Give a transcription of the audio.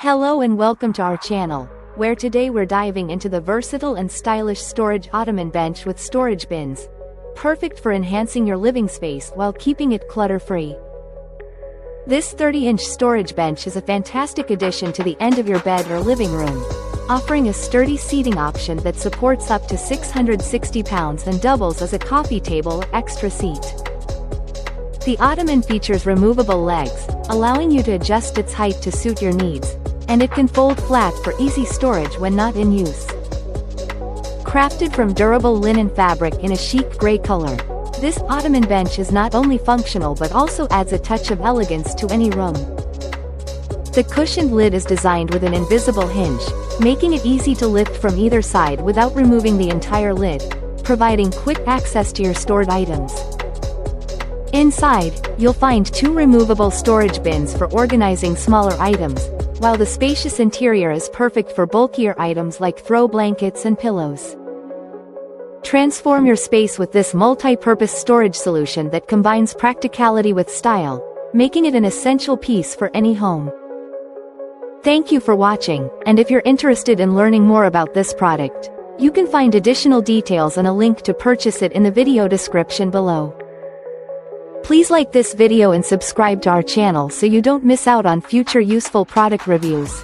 Hello and welcome to our channel, where today we're diving into the versatile and stylish Storage Ottoman Bench with storage bins. Perfect for enhancing your living space while keeping it clutter-free. This 30-inch storage bench is a fantastic addition to the end of your bed or living room, offering a sturdy seating option that supports up to 660 pounds and doubles as a coffee table or extra seat. The Ottoman features removable legs, allowing you to adjust its height to suit your needs, and it can fold flat for easy storage when not in use. Crafted from durable linen fabric in a chic gray color, this Ottoman bench is not only functional but also adds a touch of elegance to any room. The cushioned lid is designed with an invisible hinge, making it easy to lift from either side without removing the entire lid, providing quick access to your stored items. Inside, you'll find two removable storage bins for organizing smaller items, while the spacious interior is perfect for bulkier items like throw blankets and pillows. Transform your space with this multi-purpose storage solution that combines practicality with style, making it an essential piece for any home. Thank you for watching, and if you're interested in learning more about this product, you can find additional details and a link to purchase it in the video description below. Please like this video and subscribe to our channel so you don't miss out on future useful product reviews.